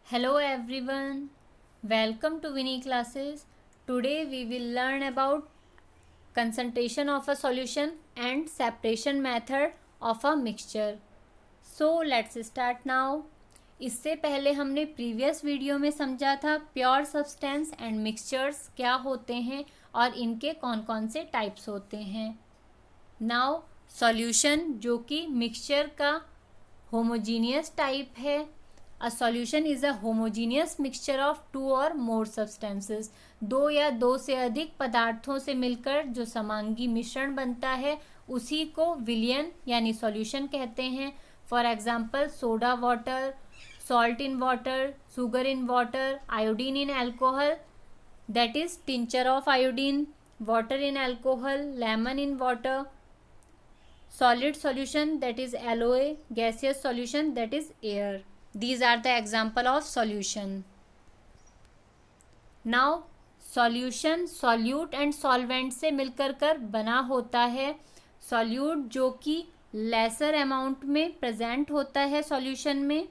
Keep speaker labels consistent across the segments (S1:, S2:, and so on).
S1: Hello everyone, welcome to Winnie classes. Today we will learn about concentration of a solution and separation method of a mixture. So let's start now. इससे पहले हमने previous video में समझा था pure substance and mixtures क्या होते हैं और इनके कौन कौन से टाइप्स होते हैं. नाउ सॉल्यूशन जो कि मिक्सचर का होमोजीनियस टाइप है. A solution is a homogeneous mixture of two or more substances. दो या दो से अधिक पदार्थों से मिलकर जो समांगी मिश्रण बनता है उसी को विलयन यानी सॉल्यूशन कहते हैं. For example soda water, salt in water, sugar in water, iodine in alcohol that is tincture of iodine, water in alcohol, lemon in water, solid solution that is LOA, gaseous solution that is air. These are the example of solution. Now solution solute and solvent से मिलकर कर बना होता है. solute जो कि lesser amount में present होता है solution में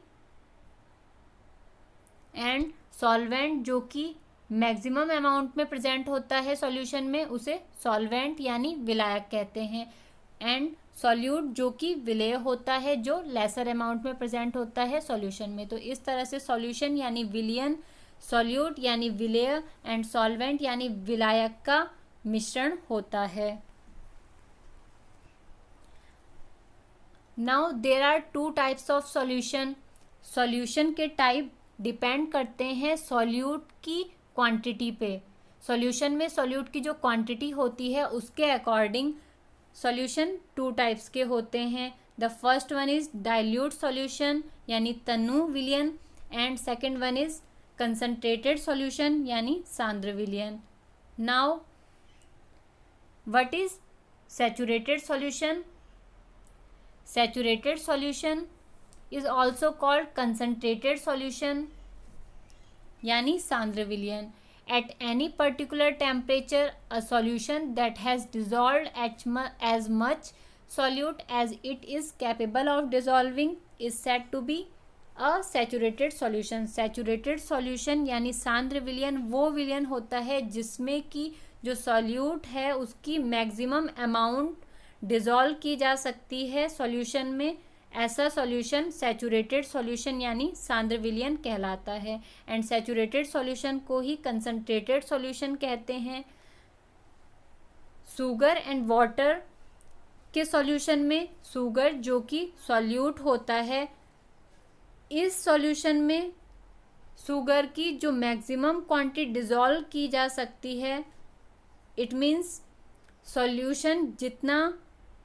S1: and solvent जो कि मैक्सिमम अमाउंट में प्रेजेंट होता है सॉल्यूशन में उसे सॉल्वेंट यानी विलायक कहते हैं. एंड सॉल्यूट जो कि विलेय होता है जो लेसर अमाउंट में प्रेजेंट होता है सॉल्यूशन में. तो इस तरह से सॉल्यूशन यानी विलियन, सॉल्यूट यानी विलेय एंड सॉल्वेंट यानी विलायक का मिश्रण होता है. Now there are two types of solution. Solution के टाइप डिपेंड करते हैं सॉल्यूट की क्वांटिटी पे. सॉल्यूशन में सॉल्यूट की जो क्वांटिटी होती है उसके अकॉर्डिंग सॉल्यूशन टू टाइप्स के होते हैं. The first one is dilute solution यानी तनु विलयन and second one is concentrated solution यानी सांद्र विलयन. Now what is saturated solution? Saturated solution is also called concentrated solution यानी सांद्र विलयन. At any particular temperature, a solution that has dissolved as much solute as it is capable of dissolving is said to be a saturated solution. Saturated solution यानी सांद्र विलयन वो विलयन होता है जिसमें कि जो सॉल्यूट है उसकी मैक्सिमम अमाउंट डिसॉल्व की जा सकती है सॉल्यूशन में. ऐसा सॉल्यूशन सैचुरेटेड सॉल्यूशन यानी सांद्र विलयन कहलाता है. एंड सैचुरेटेड सॉल्यूशन को ही कंसंट्रेटेड सॉल्यूशन कहते हैं. शुगर एंड वाटर के सॉल्यूशन में शुगर जो कि सॉल्यूट होता है, इस सॉल्यूशन में शुगर की जो मैक्सिमम क्वांटिटी डिसॉल्व की जा सकती है, इट मीन्स सॉल्यूशन जितना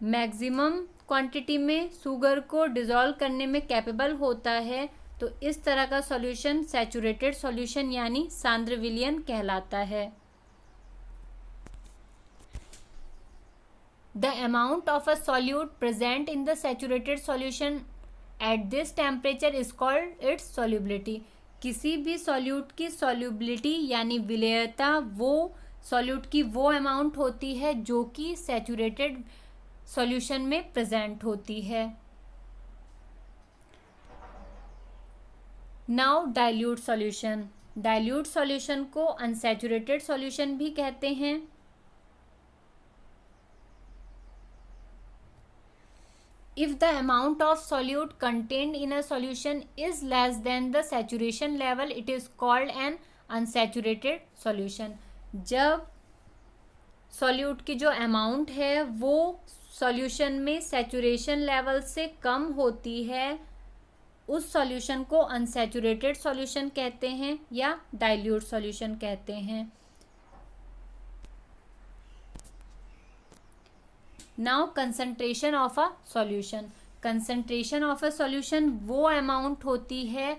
S1: मैक्सिमम क्वांटिटी में शुगर को डिसॉल्व करने में कैपेबल होता है, तो इस तरह का सॉल्यूशन सैचुरेटेड सॉल्यूशन यानी सांद्र विलयन कहलाता है. The amount of a solute present in the saturated solution at this temperature is called its solubility. किसी भी सॉल्यूट की सॉल्युबिलिटी यानी विलेयता वो सॉल्यूट की वो अमाउंट होती है जो कि सैचुरेटेड सॉल्यूशन में प्रेजेंट होती है. Now dilute solution. Dilute solution को अनसैचुरेटेड सॉल्यूशन भी कहते हैं. If the amount of solute contained in a solution is less than the saturation level it is called an unsaturated solution. जब solute की जो अमाउंट है वो सॉल्यूशन में सैचुरेशन लेवल से कम होती है उस सॉल्यूशन को अनसैचुरेटेड सॉल्यूशन कहते हैं या डाइल्यूट सॉल्यूशन कहते हैं. Now concentration of a solution. Concentration of a solution वो अमाउंट होती है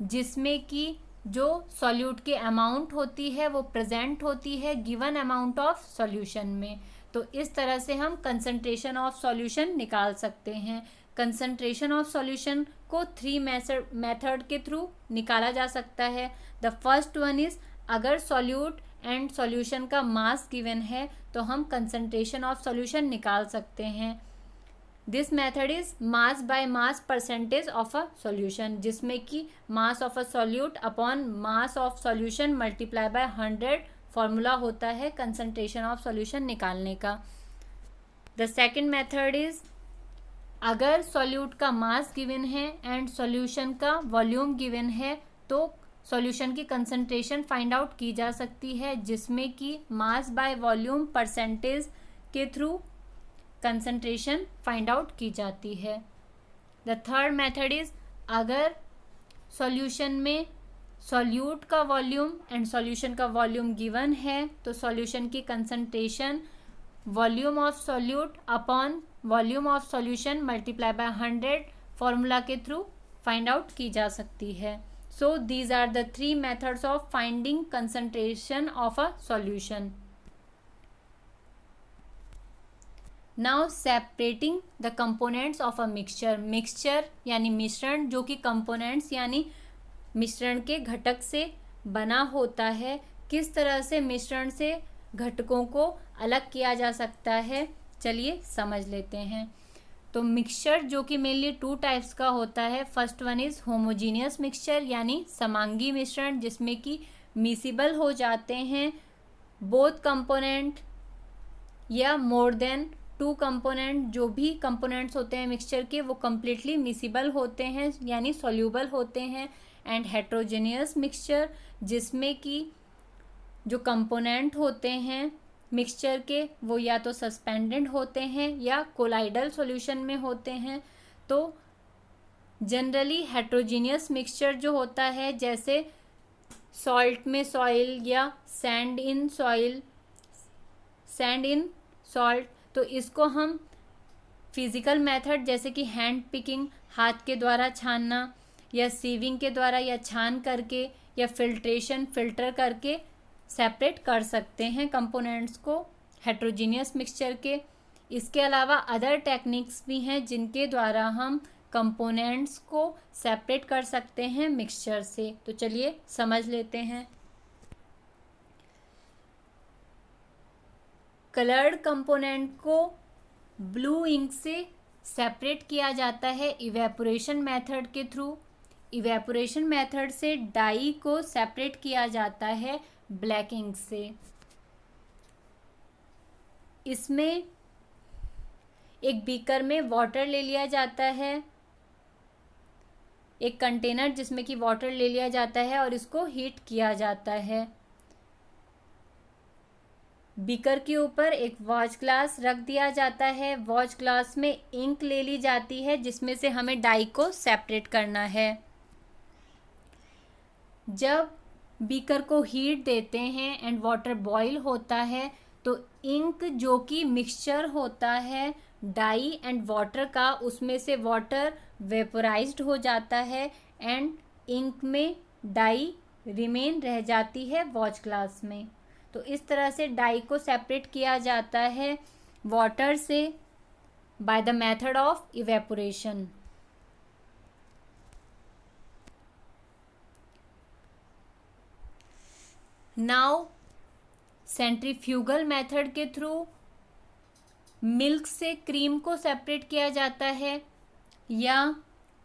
S1: जिसमें कि जो सॉल्यूट की अमाउंट होती है वो प्रेजेंट होती है गिवन अमाउंट ऑफ सॉल्यूशन में. तो इस तरह से हम कंसंट्रेशन ऑफ सॉल्यूशन निकाल सकते हैं. कंसंट्रेशन ऑफ सॉल्यूशन को 3 मेथड के थ्रू निकाला जा सकता है. द फर्स्ट वन इज अगर सॉल्यूट एंड सॉल्यूशन का मास गिवन है तो हम कंसंट्रेशन ऑफ सॉल्यूशन निकाल सकते हैं. This method is mass by mass percentage of a solution, जिसमें कि mass of a solute upon mass of solution multiply by 100 formula होता है कंसंट्रेशन ऑफ सॉल्यूशन निकालने का। द सेकेंड मेथड इज, अगर सॉल्यूट का मास गिवन है and solution का वॉल्यूम गिवन है तो सॉल्यूशन की कंसंट्रेशन फाइंड आउट की जा सकती है, जिसमें कि मास बाय वॉल्यूम परसेंटेज के थ्रू कंसंट्रेशन फाइंड आउट की जाती है। द थर्ड मेथड इज, अगर सॉल्यूशन में सॉल्यूट का वॉल्यूम एंड सॉल्यूशन का वॉल्यूम गिवन है तो सॉल्यूशन की concentration volume of solute upon volume of solution multiply by 100 formula के थ्रू फाइंड आउट की जा सकती है। So these are the 3 methods of finding concentration of a solution. Now separating the components of a mixture. Mixture यानी मिश्रण, जो कि components यानी मिश्रण के घटक से बना होता है। किस तरह से मिश्रण से घटकों को अलग किया जा सकता है, चलिए समझ लेते हैं। तो मिक्सचर जो कि मेनली 2 टाइप्स का होता है। First one is homogeneous mixture यानी समांगी मिश्रण, जिसमें कि मिसिबल हो जाते हैं बोथ कंपोनेंट या मोर देन 2 कंपोनेंट। जो भी कंपोनेंट्स होते हैं मिक्सचर के वो कम्प्लीटली मिसिबल होते हैं यानी सॉल्यूबल होते हैं। एंड हेट्रोजेनियस मिक्सचर, जिसमें कि जो कंपोनेंट होते हैं मिक्सचर के वो या तो सस्पेंडेड होते हैं या कोलाइडल सॉल्यूशन में होते हैं। तो जनरली हेट्रोजीनियस मिक्सचर जो होता है, जैसे सॉल्ट में सॉइल या सैंड इन सॉल्ट, तो इसको हम फिजिकल मेथड जैसे कि हैंड पिकिंग, हाथ के द्वारा छानना, या सीविंग के द्वारा या छान करके, या फिल्ट्रेशन फिल्टर करके सेपरेट कर सकते हैं कंपोनेंट्स को हेट्रोजीनियस मिक्सचर के। इसके अलावा अदर टेक्निक्स भी हैं जिनके द्वारा हम कंपोनेंट्स को सेपरेट कर सकते हैं मिक्सचर से। तो चलिए समझ लेते हैं। कलर्ड कंपोनेंट को ब्लू इंक से सेपरेट किया जाता है इवेपोरेशन मेथड के थ्रू। इवेपोरेशन मेथड से डाई को सेपरेट किया जाता है ब्लैक इंक से। इसमें एक बीकर में वाटर ले लिया जाता है, एक कंटेनर जिसमें कि वाटर ले लिया जाता है और इसको हीट किया जाता है। बीकर के ऊपर एक वॉच ग्लास रख दिया जाता है। वॉच ग्लास में इंक ले ली जाती है जिसमें से हमें डाई को सेपरेट करना है। जब बीकर को हीट देते हैं एंड वाटर बॉईल होता है तो इंक जो कि मिक्सचर होता है डाई एंड वाटर का, उसमें से वाटर वेपोराइज्ड हो जाता है एंड इंक में डाई रिमेन रह जाती है वॉच ग्लास में। तो इस तरह से डाई को सेपरेट किया जाता है वाटर से by the method of evaporation. Now centrifugal method के थ्रू मिल्क से क्रीम को सेपरेट किया जाता है, या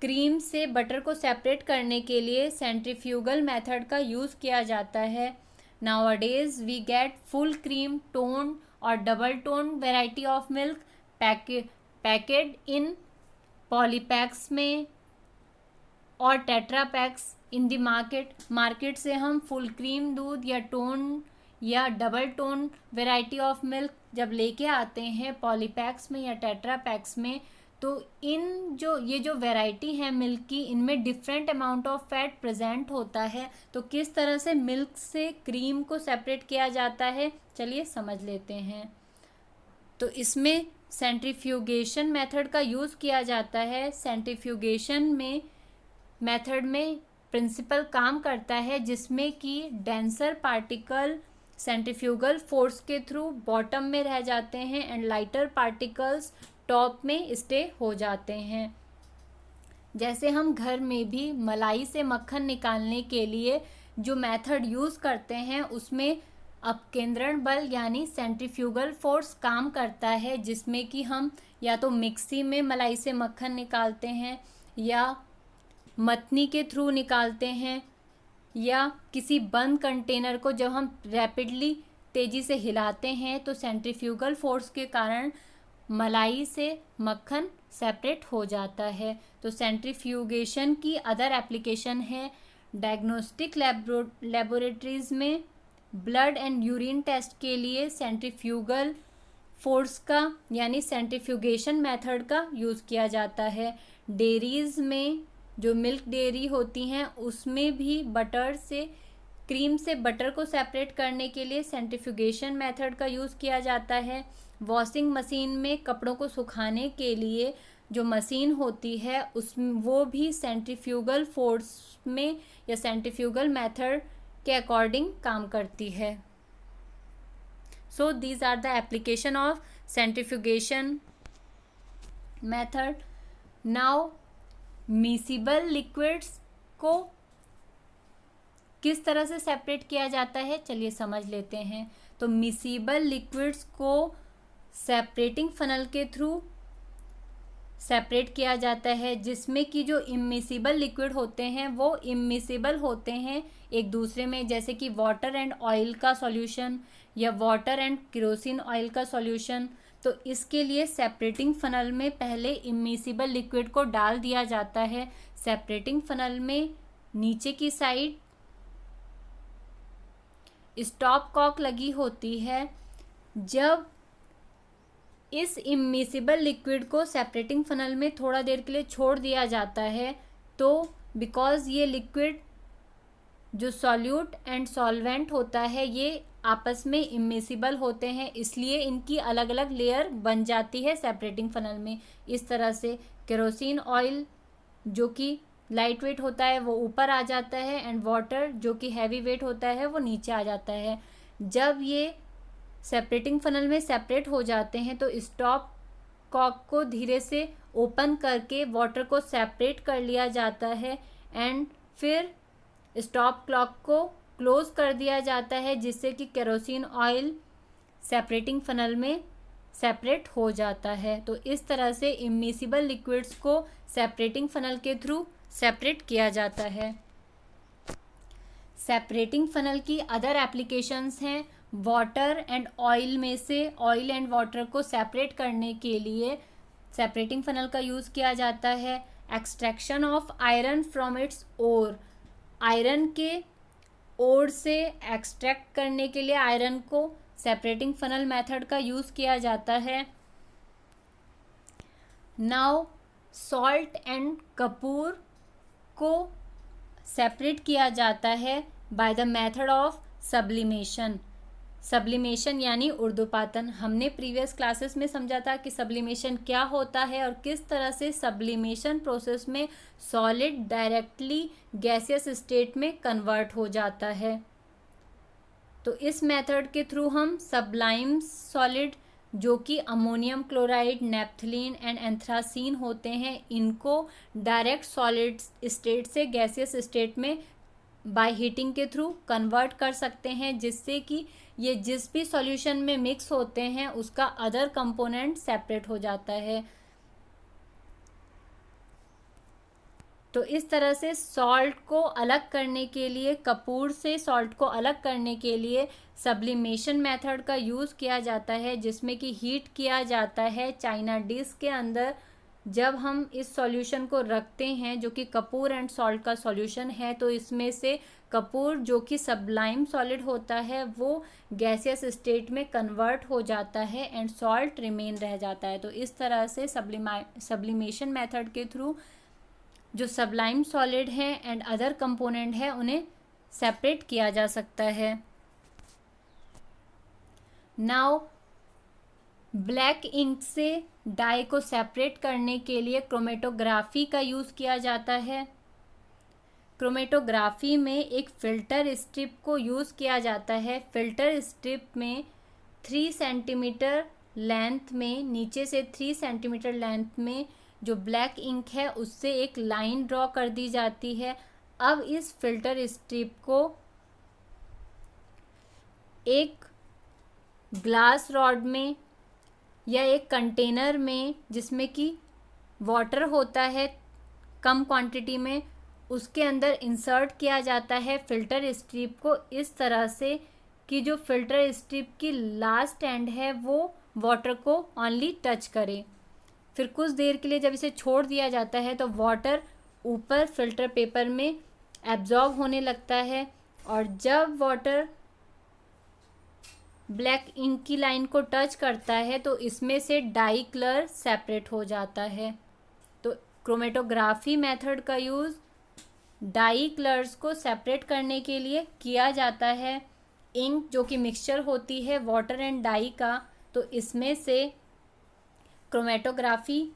S1: क्रीम से बटर को सेपरेट करने के लिए सेंट्रीफ्यूगल मेथड का यूज़ किया जाता है। Nowadays we get full cream, tone और double tone variety of milk packed in polypacks में और Tetra packs in the market से हम फुल क्रीम दूध या टोन या double tone variety of milk जब लेके आते हैं पॉलीपैक्स में या टेट्रा पैक्स में, तो ये जो वैरायटी है मिल्क की, इनमें different amount of fat present होता है। तो किस तरह से मिल्क से क्रीम को सेपरेट किया जाता है, चलिए समझ लेते हैं। तो इसमें सेंट्रीफ्यूगेशन मेथड का यूज़ किया जाता है। सेंट्रीफ्यूगेशन मेथड में प्रिंसिपल काम करता है जिसमें कि डेंसर पार्टिकल सेंट्रीफ्यूगल फोर्स के थ्रू बॉटम में रह जाते हैं एंड लाइटर पार्टिकल्स टॉप में स्टे हो जाते हैं। जैसे हम घर में भी मलाई से मक्खन निकालने के लिए जो मेथड यूज़ करते हैं उसमें अपकेंद्रण बल यानी सेंट्रीफ्यूगल फोर्स काम करता है, जिसमें कि हम या तो मिक्सी में मलाई से मक्खन निकालते हैं या मथनी के थ्रू निकालते हैं, या किसी बंद कंटेनर को जब हम रैपिडली तेज़ी से हिलाते हैं तो सेंट्रीफ्यूगल फोर्स के कारण मलाई से मक्खन सेपरेट हो जाता है। तो सेंट्रीफ्यूगेशन की अदर एप्लीकेशन है डायग्नोस्टिक लेबोरेटरीज में ब्लड एंड यूरिन टेस्ट के लिए सेंट्रीफ्यूगल फोर्स का यानी सेंट्रीफ्यूगेशन मेथड का यूज़ किया जाता है। डेयरीज में जो मिल्क डेयरी होती हैं उसमें भी बटर से क्रीम से बटर को सेपरेट करने के लिए सेंट्रीफ्यूगेशन मेथड का यूज़ किया जाता है। वॉशिंग मशीन में कपड़ों को सुखाने के लिए जो मशीन होती है वो भी सेंट्रीफ्यूगल फोर्स में या सेंट्रीफ्यूगल मेथड के अकॉर्डिंग काम करती है। So these are the application of centrifugation method. Now miscible liquids को किस तरह से सेपरेट किया जाता है, चलिए समझ लेते हैं। तो मिसिबल लिक्विड्स को सेपरेटिंग फनल के थ्रू सेपरेट किया जाता है, जिसमें कि जो इमिसिबल लिक्विड होते हैं वो इमिसिबल होते हैं एक दूसरे में, जैसे कि वाटर एंड ऑयल का सॉल्यूशन या वाटर एंड केरोसिन ऑयल का सॉल्यूशन। तो इसके लिए सेपरेटिंग फनल में पहले इमिसिबल लिक्विड को डाल दिया जाता है। सेपरेटिंग फनल में नीचे की साइड स्टॉप कॉक लगी होती है। जब इस इमिसिबल लिक्विड को सेपरेटिंग फनल में थोड़ा देर के लिए छोड़ दिया जाता है, तो बिकॉज ये लिक्विड जो सॉल्यूट एंड सॉल्वेंट होता है ये आपस में इमिसिबल होते हैं, इसलिए इनकी अलग अलग लेयर बन जाती है सेपरेटिंग फनल में। इस तरह से केरोसिन ऑयल जो कि लाइट वेट होता है वो ऊपर आ जाता है एंड वाटर जो कि हैवी वेट होता है वो नीचे आ जाता है। जब ये सेपरेटिंग फनल में सेपरेट हो जाते हैं तो स्टॉप कॉक को धीरे से ओपन करके वाटर को सेपरेट कर लिया जाता है एंड फिर स्टॉप क्लॉक को क्लोज कर दिया जाता है, जिससे कि केरोसिन ऑयल सेपरेटिंग फनल में सेपरेट हो जाता है। तो इस तरह से इमिसिबल लिक्विड्स को सेपरेटिंग फनल के थ्रू सेपरेट किया जाता है। सेपरेटिंग फनल की अदर एप्लीकेशंस हैं वाटर एंड ऑयल में से ऑयल एंड वाटर को सेपरेट करने के लिए सेपरेटिंग फनल का यूज़ किया जाता है। Extraction of iron from its ore, iron के ओर से एक्सट्रैक्ट करने के लिए आयरन को सेपरेटिंग फनल मेथड का यूज़ किया जाता है। नाउ सॉल्ट एंड कपूर को सेपरेट किया जाता है by the method of sublimation. Sublimation यानी उर्ध्वपातन। हमने प्रीवियस क्लासेस में समझा था कि सब्लिमेशन क्या होता है और किस तरह से सब्लिमेशन प्रोसेस में सॉलिड डायरेक्टली गैसियस स्टेट में कन्वर्ट हो जाता है। तो इस मेथड के थ्रू हम सब्लाइम सॉलिड जो कि ammonium chloride, naphthalene and anthracene होते हैं, इनको डायरेक्ट सॉलिड स्टेट से गैसियस स्टेट में बाय हीटिंग के थ्रू कन्वर्ट कर सकते हैं, जिससे कि ये जिस भी सॉल्यूशन में मिक्स होते हैं उसका अदर कंपोनेंट सेपरेट हो जाता है। तो इस तरह से सॉल्ट को अलग करने के लिए, कपूर से सॉल्ट को अलग करने के लिए सब्लिमेशन मेथड का यूज़ किया जाता है, जिसमें कि हीट किया जाता है चाइना डिश के अंदर। जब हम इस सॉल्यूशन को रखते हैं जो कि कपूर एंड सॉल्ट का सॉल्यूशन है, तो इसमें से कपूर जो कि सब्लाइम सॉलिड होता है वो गैसियस स्टेट में कन्वर्ट हो जाता है एंड सॉल्ट रिमेन रह जाता है। तो इस तरह से सब्लिमेशन मेथड के थ्रू जो सब्लाइम सॉलिड हैं एंड अदर कंपोनेंट है उन्हें सेपरेट किया जा सकता है। नाउ ब्लैक इंक से डाई को सेपरेट करने के लिए क्रोमेटोग्राफी का यूज़ किया जाता है। क्रोमेटोग्राफी में एक फ़िल्टर स्ट्रिप को यूज़ किया जाता है। फ़िल्टर स्ट्रिप में 3 सेंटीमीटर लेंथ में, नीचे से 3 सेंटीमीटर लेंथ में जो ब्लैक इंक है उससे एक लाइन ड्रॉ कर दी जाती है। अब इस फिल्टर स्ट्रिप को एक ग्लास रॉड में या एक कंटेनर में जिसमें कि वाटर होता है कम क्वांटिटी में, उसके अंदर इंसर्ट किया जाता है फिल्टर स्ट्रिप को इस तरह से कि जो फिल्टर स्ट्रिप की लास्ट एंड है वो वाटर को ओनली टच करे। फिर कुछ देर के लिए जब इसे छोड़ दिया जाता है तो वाटर ऊपर फिल्टर पेपर में एब्जॉर्ब होने लगता है, और जब वाटर ब्लैक इंक की लाइन को टच करता है तो इसमें से डाई कलर सेपरेट हो जाता है। तो क्रोमेटोग्राफी मेथड का यूज़ डाई कलर्स को सेपरेट करने के लिए किया जाता है। इंक जो कि मिक्सचर होती है वाटर एंड डाई का, तो इसमें से क्रोमेटोग्राफी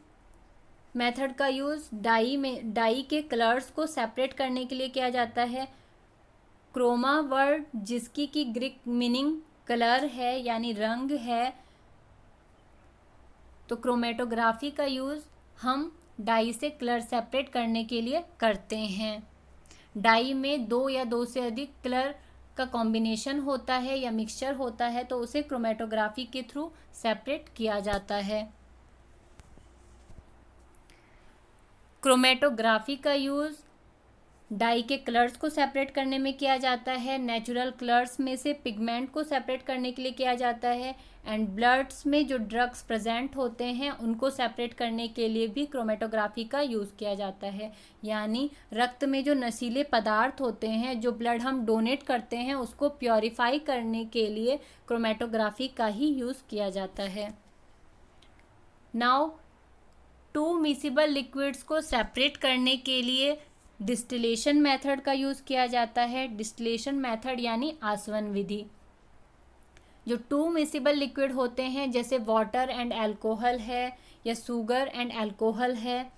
S1: मेथड का यूज़ डाई के कलर्स को सेपरेट करने के लिए किया जाता है। क्रोमा वर्ड जिसकी की ग्रीक मीनिंग कलर है यानी रंग है, तो क्रोमेटोग्राफी का यूज़ हम डाई से कलर सेपरेट करने के लिए करते हैं। डाई में 2 या 2 से अधिक कलर का कॉम्बिनेशन होता है या मिक्सचर होता है, तो उसे क्रोमेटोग्राफी के थ्रू सेपरेट किया जाता है। क्रोमेटोग्राफी का यूज़ डाई के कलर्स को सेपरेट करने में किया जाता है, नेचुरल कलर्स में से पिगमेंट को सेपरेट करने के लिए किया जाता है, एंड ब्लड्स में जो ड्रग्स प्रेजेंट होते हैं उनको सेपरेट करने के लिए भी क्रोमेटोग्राफी का यूज़ किया जाता है। यानी रक्त में जो नशीले पदार्थ होते हैं, जो ब्लड हम डोनेट करते हैं, उसको प्योरीफाई करने के लिए क्रोमेटोग्राफी का ही यूज़ किया जाता है। नाउ 2 मिसिबल लिक्विड्स को सेपरेट करने के लिए डिस्टिलेशन मेथड का यूज़ किया जाता है। डिस्टिलेशन मेथड यानी आसवन विधि। जो 2 मिसिबल लिक्विड होते हैं जैसे वाटर एंड अल्कोहल है या शुगर एंड अल्कोहल है,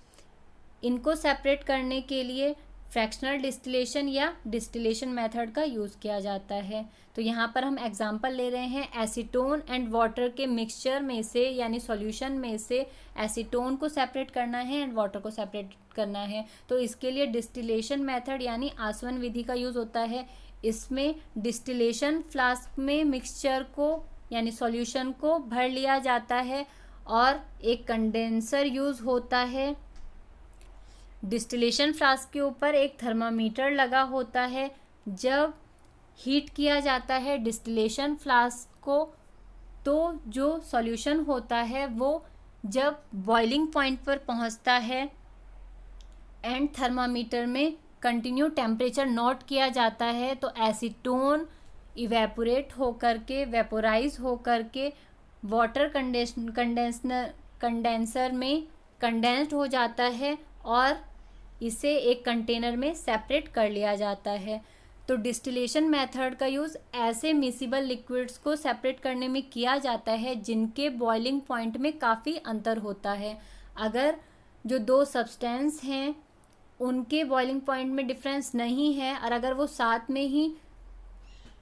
S1: इनको सेपरेट करने के लिए फ्रैक्शनल डिस्टिलेशन या डिस्टिलेशन मेथड का यूज़ किया जाता है। तो यहाँ पर हम एग्जांपल ले रहे हैं एसीटोन एंड वाटर के मिक्सचर में से यानी सॉल्यूशन में से एसीटोन को सेपरेट करना है एंड वाटर को सेपरेट करना है, तो इसके लिए डिस्टिलेशन मेथड यानी आसवन विधि का यूज़ होता है। इसमें डिस्टिलेशन फ्लास्क में मिक्सचर को यानी सॉल्यूशन को भर लिया जाता है और एक कंडेंसर यूज़ होता है। डिस्टिलेशन फ्लास्क के ऊपर एक थर्मामीटर लगा होता है। जब हीट किया जाता है डिस्टिलेशन फ्लास्क को, तो जो सॉल्यूशन होता है वो जब बॉइलिंग पॉइंट पर पहुंचता है एंड थर्मामीटर में कंटिन्यू टेम्परेचर नोट किया जाता है, तो एसीटोन इवेपोरेट होकर के वेपोराइज होकर के वाटर कंडेंसर में कंडेंस्ड हो जाता है और इसे एक कंटेनर में सेपरेट कर लिया जाता है। तो डिस्टिलेशन मेथड का यूज़ ऐसे मिसिबल लिक्विड्स को सेपरेट करने में किया जाता है जिनके बॉइलिंग पॉइंट में काफ़ी अंतर होता है। अगर जो 2 सब्सटेंस हैं उनके बॉइलिंग पॉइंट में डिफरेंस नहीं है और अगर वो साथ में ही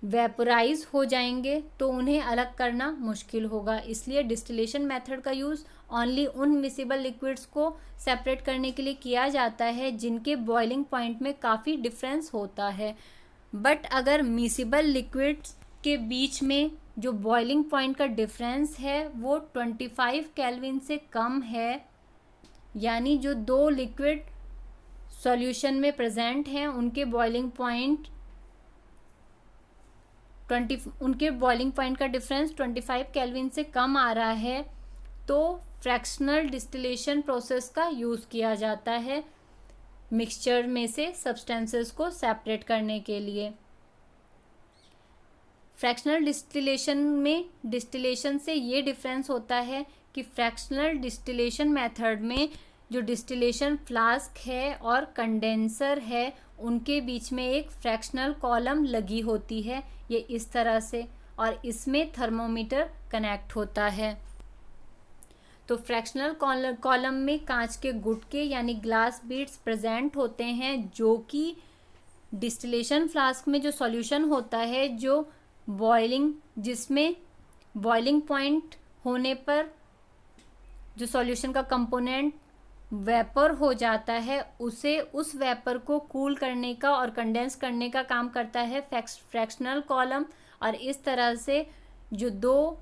S1: वेपोराइज हो जाएंगे तो उन्हें अलग करना मुश्किल होगा। इसलिए डिस्टिलेशन मेथड का यूज़ ओनली उन मिसिबल लिक्विड्स को सेपरेट करने के लिए किया जाता है जिनके बॉइलिंग पॉइंट में काफ़ी डिफरेंस होता है। बट अगर मिसिबल लिक्विड्स के बीच में जो बॉइलिंग पॉइंट का डिफरेंस है वो 25 केल्विन से कम है, यानी जो 2 लिक्विड सॉल्यूशन में प्रेजेंट हैं उनके बॉइलिंग पॉइंट का डिफरेंस 25 केल्विन से कम आ रहा है, तो फ्रैक्शनल डिस्टिलेशन प्रोसेस का यूज़ किया जाता है मिक्सचर में से सब्सटेंसेस को सेपरेट करने के लिए। फ्रैक्शनल डिस्टिलेशन में डिस्टिलेशन से ये डिफरेंस होता है कि फ्रैक्शनल डिस्टिलेशन मेथड में जो डिस्टिलेशन फ्लास्क है और कंडेंसर है उनके बीच में एक फ्रैक्शनल कॉलम लगी होती है, ये इस तरह से, और इसमें थर्मोमीटर कनेक्ट होता है। तो फ्रैक्शनल कॉलम में कांच के गुटके यानी ग्लास बीड्स प्रेजेंट होते हैं जो कि डिस्टिलेशन फ्लास्क में जो सॉल्यूशन होता है जो जिसमें बॉइलिंग पॉइंट होने पर जो सॉल्यूशन का कंपोनेंट वेपर हो जाता है उस वेपर को कूल करने का और कंडेंस करने का काम करता है फ्रैक्शनल कॉलम, और इस तरह से जो दो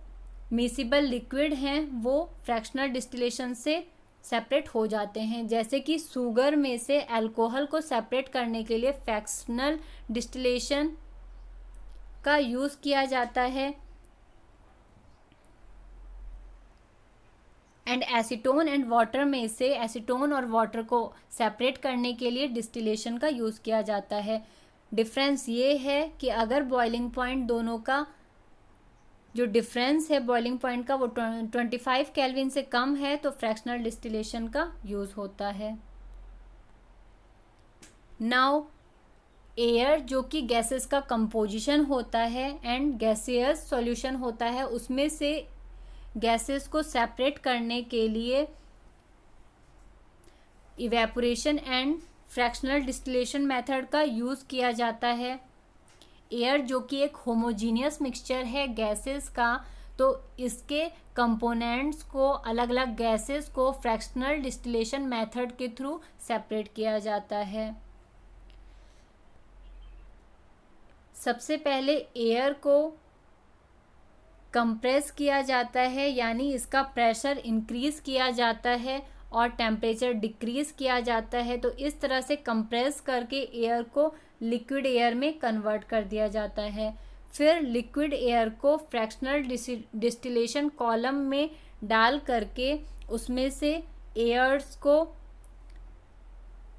S1: मिसिबल लिक्विड हैं वो फ्रैक्शनल डिस्टिलेशन से सेपरेट हो जाते हैं। जैसे कि शुगर में से अल्कोहल को सेपरेट करने के लिए फ्रैक्शनल डिस्टिलेशन का यूज़ किया जाता है एंड एसीटोन एंड वाटर में से एसीटोन और वाटर को सेपरेट करने के लिए डिस्टिलेशन का यूज़ किया जाता है। डिफरेंस ये है कि अगर बॉइलिंग पॉइंट दोनों का जो डिफरेंस है बॉइलिंग पॉइंट का वो 25 केल्विन से कम है तो फ्रैक्शनल डिस्टिलेशन का यूज़ होता है। नाउ एयर जो कि गैसेस का कंपोजिशन होता है एंड गैसियस सॉल्यूशन होता है, उसमें से गैसेस को सेपरेट करने के लिए evaporation and fractional distillation method का यूज़ किया जाता है। एयर जो कि एक होमोजीनियस मिक्सचर है गैसेस का, तो इसके कंपोनेंट्स को अलग अलग गैसेस को फ्रैक्शनल डिस्टिलेशन मेथड के थ्रू सेपरेट किया जाता है। सबसे पहले एयर को कंप्रेस किया जाता है, यानी इसका प्रेशर इंक्रीज किया जाता है और टेम्परेचर डिक्रीज किया जाता है। तो इस तरह से कंप्रेस करके एयर को लिक्विड एयर में कन्वर्ट कर दिया जाता है। फिर लिक्विड एयर को फ्रैक्शनल डिस्टिलेशन कॉलम में डाल करके उसमें से एयर्स को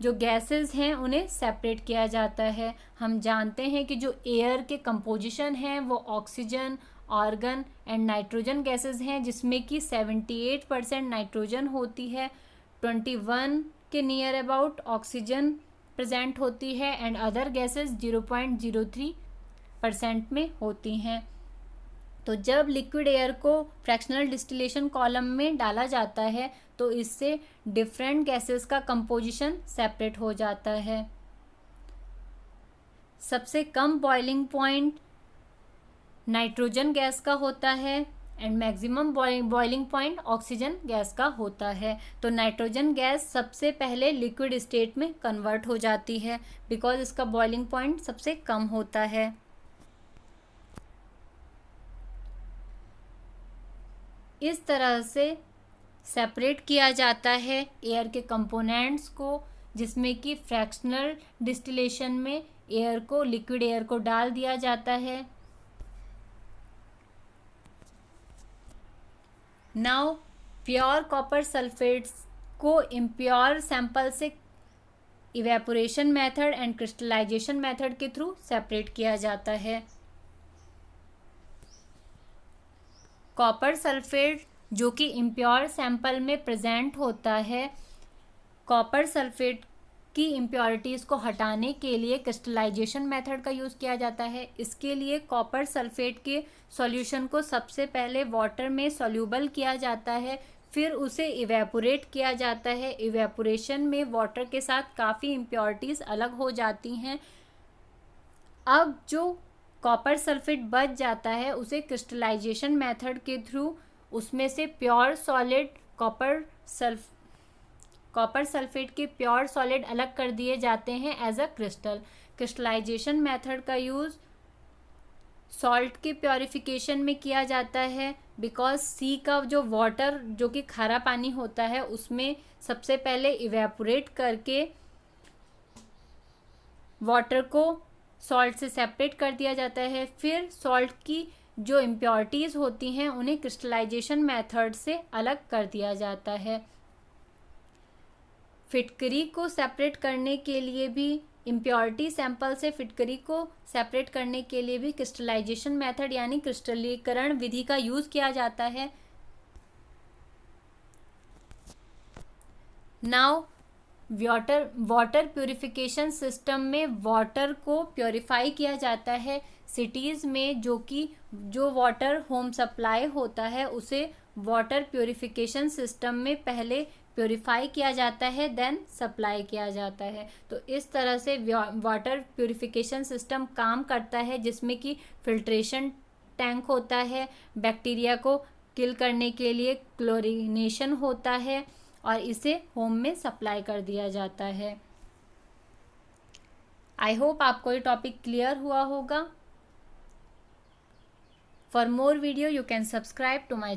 S1: जो गैसेस हैं उन्हें सेपरेट किया जाता है। हम जानते हैं कि जो एयर के कंपोजिशन हैं वो oxygen, argon and nitrogen gases हैं, जिसमें कि 78% नाइट्रोजन होती है, 21 के नियर अबाउट ऑक्सीजन प्रेजेंट होती है एंड अदर गैसेस 0.03% में होती हैं। तो जब लिक्विड एयर को फ्रैक्शनल डिस्टिलेशन कॉलम में डाला जाता है तो इससे डिफरेंट गैसेस का कंपोजिशन सेपरेट हो जाता है। सबसे कम बॉइलिंग पॉइंट नाइट्रोजन गैस का होता है and maximum boiling point oxygen gas का होता है। तो नाइट्रोजन गैस सबसे पहले लिक्विड स्टेट में कन्वर्ट हो जाती है बिकॉज इसका बॉइलिंग पॉइंट सबसे कम होता है। इस तरह से सेपरेट किया जाता है एयर के कंपोनेंट्स को, जिसमें कि फ्रैक्शनल डिस्टिलेशन में एयर को लिक्विड एयर को डाल दिया जाता है। नाउ प्योर कॉपर सल्फेट्स को इम्प्योर सैंपल से evaporation method and crystallisation method के थ्रू सेपरेट किया जाता है। कॉपर सल्फेट जो कि इम्प्योर सैंपल में प्रेजेंट होता है, कॉपर सल्फेट की इम्प्योरिटीज़ को हटाने के लिए क्रिस्टलाइजेशन मेथड का यूज़ किया जाता है। इसके लिए कॉपर सल्फेट के सॉल्यूशन को सबसे पहले वाटर में सॉल्यूबल किया जाता है, फिर उसे इवेपोरेट किया जाता है। इवेपोरेशन में वाटर के साथ काफ़ी इम्प्योरिटीज़ अलग हो जाती हैं। अब जो कॉपर सल्फेट बच जाता है उसे क्रिस्टलाइजेशन मेथड के थ्रू उसमें से प्योर सॉलिड कॉपर सल्फेट के प्योर सॉलिड अलग कर दिए जाते हैं as a crystal. Crystallisation method का यूज़ सॉल्ट के प्योरिफिकेशन में किया जाता है बिकॉज सी का जो वाटर जो कि खारा पानी होता है उसमें सबसे पहले इवेपोरेट करके वाटर को सॉल्ट से सेपरेट कर दिया जाता है। फिर सॉल्ट की जो इम्प्योरिटीज़ होती हैं उन्हें क्रिस्टलाइजेशन मेथड से अलग कर दिया जाता है। फिटकरी को सेपरेट करने के लिए भी इम्प्योरिटी सैंपल से फिटकरी को सेपरेट करने के लिए भी क्रिस्टलाइजेशन मेथड यानी क्रिस्टलीकरण विधि का यूज़ किया जाता है। नाउ वाटर प्यूरिफिकेशन सिस्टम में वाटर को प्योरीफाई किया जाता है। सिटीज़ में जो वाटर होम सप्लाई होता है उसे वाटर प्यूरिफिकेशन सिस्टम में पहले प्योरीफाई किया जाता है देन सप्लाई किया जाता है। तो इस तरह से वाटर प्यूरिफिकेशन सिस्टम काम करता है, जिसमें कि फिल्ट्रेशन टैंक होता है, बैक्टीरिया को किल करने के लिए क्लोरीनेशन होता है और इसे होम में सप्लाई कर दिया जाता है। आई होप आपको ये टॉपिक क्लियर हुआ होगा। For more video, you can subscribe to my